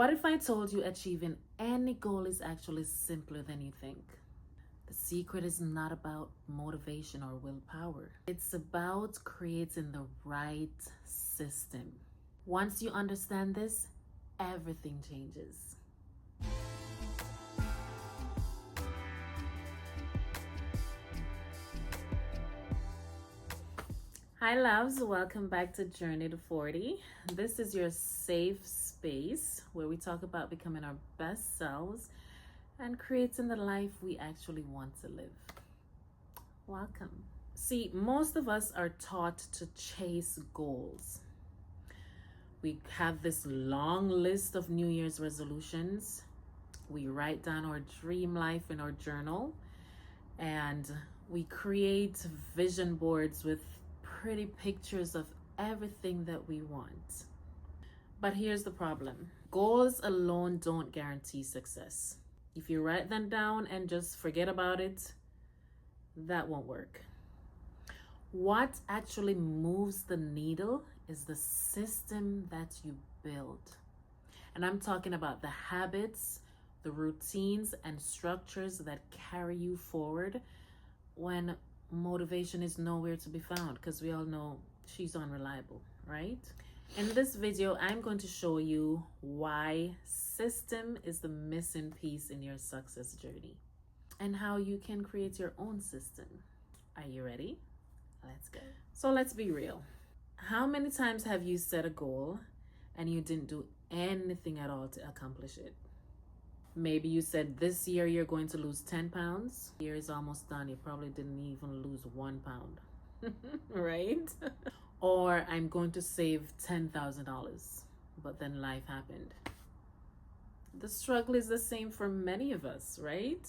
What if I told you achieving any goal is actually simpler than you think? The secret is not about motivation or willpower. It's about creating the right system. Once you understand this, everything changes. Hi loves, welcome back to Journey to 40. This is your safe space where we talk about becoming our best selves and creating the life we actually want to live. Welcome. See, most of us are taught to chase goals. We have this long list of New Year's resolutions. We write down our dream life in our journal and we create vision boards with pretty pictures of everything that we want. But here's the problem. Goals alone don't guarantee success. If you write them down and just forget about it, that won't work. What actually moves the needle is the system that you build. And I'm talking about the habits, the routines, and structures that carry you forward when motivation is nowhere to be found, because we all know she's unreliable, right? In this video, I'm going to show you why system is the missing piece in your success journey and how you can create your own system. Are you ready? Let's go. So let's be real. How many times have you set a goal and you didn't do anything at all to accomplish it? Maybe you said this year you're going to lose 10 pounds. The year is almost done. You probably didn't even lose 1 pound, right? Or I'm going to save $10,000, but then life happened. The struggle is the same for many of us, right?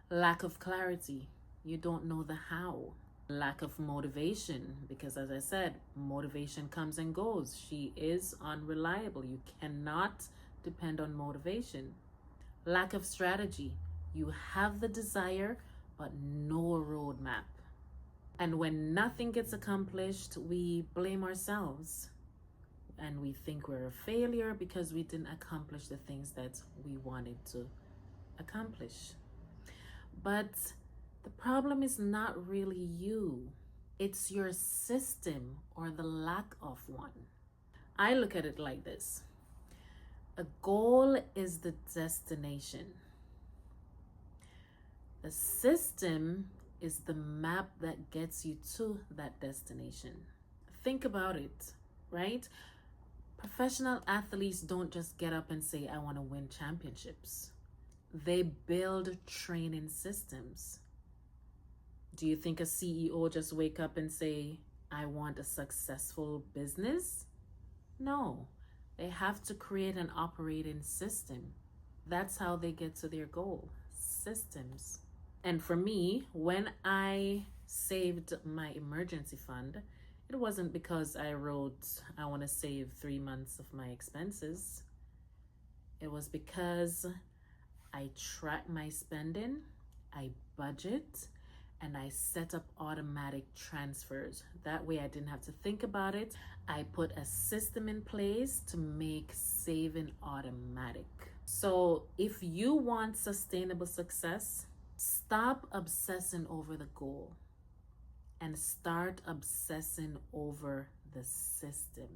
Lack of clarity. You don't know the how. Lack of motivation, because as I said, motivation comes and goes. She is unreliable. You cannot depend on motivation. Lack of strategy. You have the desire, but no roadmap. And when nothing gets accomplished, we blame ourselves. And we think we're a failure because we didn't accomplish the things that we wanted to accomplish. But the problem is not really you. It's your system or the lack of one. I look at it like this. A goal is the destination. The system is the map that gets you to that destination. Think about it, right? Professional athletes don't just get up and say, I want to win championships. They build training systems. Do you think a CEO just wake up and say, I want a successful business? No. They have to create an operating system. That's how they get to their goal. Systems. And for me, when I saved my emergency fund, it wasn't because I wrote, I want to save 3 months of my expenses. It was because I track my spending, I budget, and I set up automatic transfers. That way I didn't have to think about it. I put a system in place to make saving automatic. So if you want sustainable success, stop obsessing over the goal and start obsessing over the system.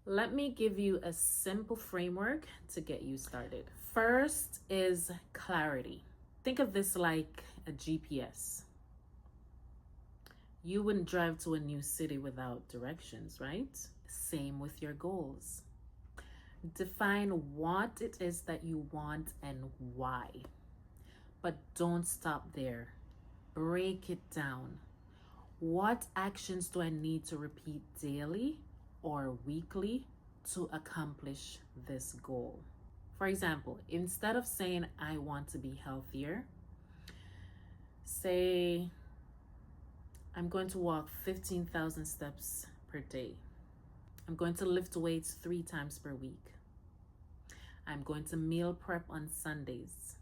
Let me give you a simple framework to get you started. First is clarity. Think of this like a GPS. You wouldn't drive to a new city without directions, right? Same with your goals. Define what it is that you want and why. But don't stop there. Break it down. What actions do I need to repeat daily or weekly to accomplish this goal? For example, instead of saying, I want to be healthier, say, I'm going to walk 15,000 steps per day. I'm going to lift weights 3 times per week. I'm going to meal prep on Sundays.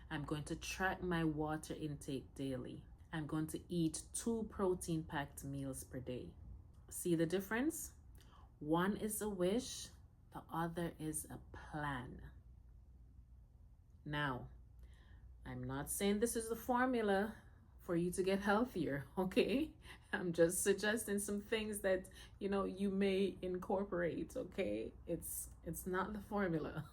I'm going to track my water intake daily. I'm going to eat 2 protein-packed meals per day. See the difference? One is a wish, The other is a plan. Now, I'm not saying this is the formula for you to get healthier, okay? I'm just suggesting some things that, you may incorporate, okay? It's not the formula.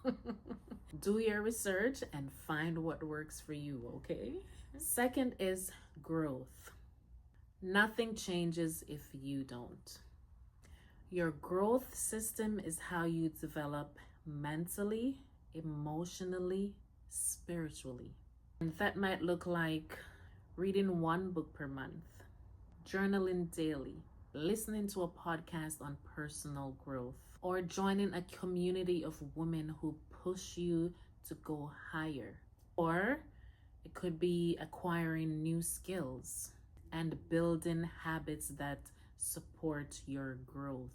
Do your research and find what works for you, okay? Second is growth. Nothing changes if you don't. Your growth system is how you develop mentally, emotionally, spiritually. And that might look like reading one book per month, journaling daily, listening to a podcast on personal growth, or joining a community of women who push you to go higher. Or it could be acquiring new skills and building habits that support your growth.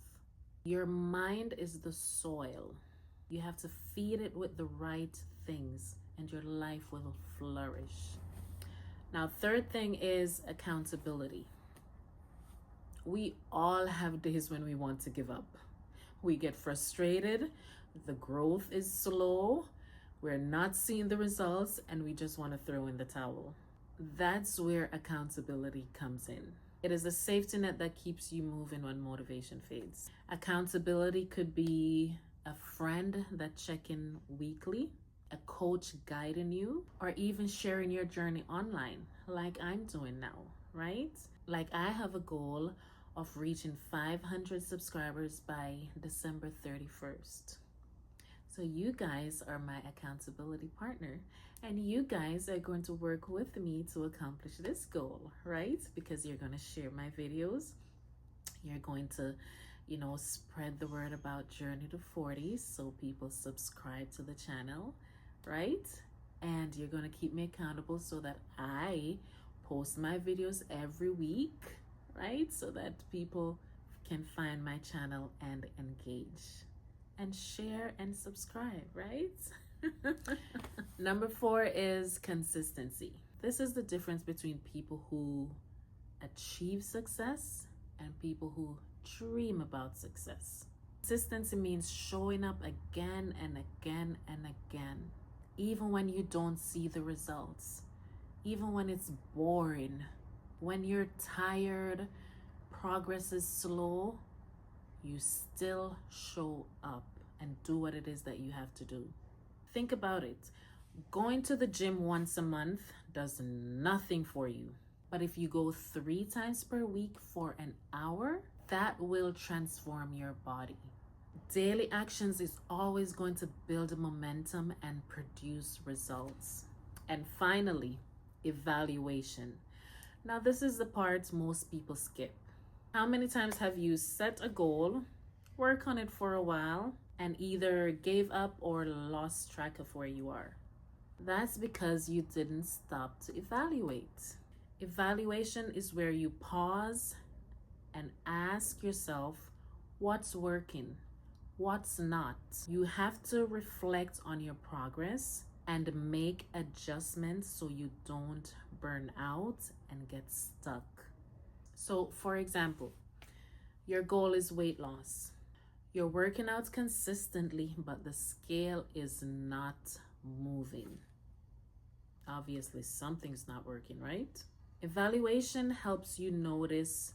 Your mind is the soil. You have to feed it with the right things and your life will flourish. Now, third thing is accountability. We all have days when we want to give up. We get frustrated, the growth is slow, we're not seeing the results, and we just want to throw in the towel. That's where accountability comes in. It is a safety net that keeps you moving when motivation fades. Accountability could be a friend that checks in weekly, a coach guiding you, or even sharing your journey online like I'm doing now, right? Like I have a goal of reaching 500 subscribers by December 31st. So you guys are my accountability partner, and you guys are going to work with me to accomplish this goal, right? Because you're going to share my videos. You're going to, spread the word about Journey to 40 so people subscribe to the channel, right? And you're going to keep me accountable so that I post my videos every week, right? So that people can find my channel and engage and share and subscribe, right? Number 4 is consistency. This is the difference between people who achieve success and people who dream about success. Consistency means showing up again and again and again, even when you don't see the results, even when it's boring, when you're tired, progress is slow, you still show up and do what it is that you have to do. Think about it. Going to the gym once a month does nothing for you. But if you go 3 times per week for an hour, that will transform your body. Daily actions is always going to build momentum and produce results. And finally, evaluation. Now, this is the part most people skip. How many times have you set a goal, work on it for a while, and either gave up or lost track of where you are? That's because you didn't stop to evaluate. Evaluation is where you pause and ask yourself what's working, what's not. You have to reflect on your progress and make adjustments so you don't burn out and get stuck. So, for example, your goal is weight loss. You're working out consistently, but the scale is not moving. Obviously, something's not working, right? Evaluation helps you notice,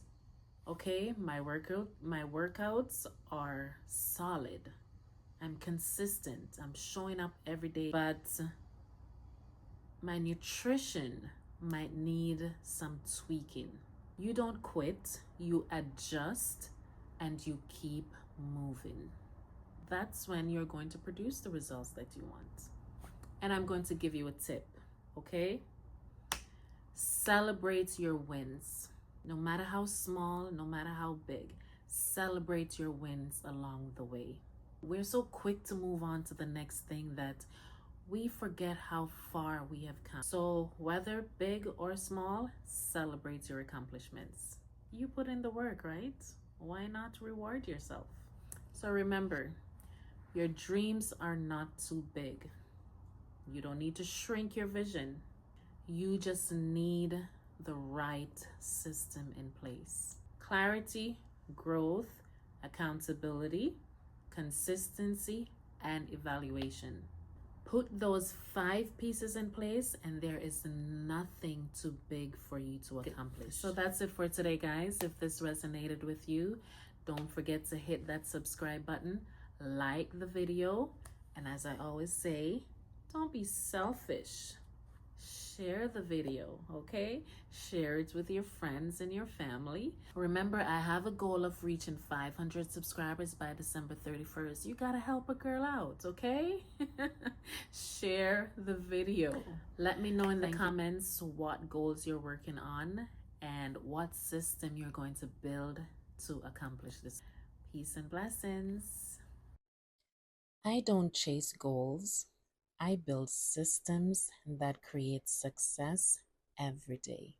okay, my workouts are solid. I'm consistent. I'm showing up every day, but my nutrition might need some tweaking. You don't quit, you adjust, and you keep moving. That's when you're going to produce the results that you want. And I'm going to give you a tip, okay? Celebrate your wins. No matter how small, no matter how big, celebrate your wins along the way. We're so quick to move on to the next thing that we forget how far we have come. So whether big or small, celebrate your accomplishments. You put in the work, right? Why not reward yourself? So remember, your dreams are not too big. You don't need to shrink your vision. You just need the right system in place. Clarity, growth, accountability, consistency, and evaluation. Put those 5 pieces in place, and there is nothing too big for you to accomplish. So that's it for today, guys. If this resonated with you, don't forget to hit that subscribe button, like the video, and as I always say, don't be selfish. Share the video, okay? Share it with your friends and your family. Remember, I have a goal of reaching 500 subscribers by December 31st. You gotta help a girl out, okay? Share the video. Let me know in the comments what goals you're working on and what system you're going to build to accomplish this. Peace and blessings. I don't chase goals. I build systems that create success every day.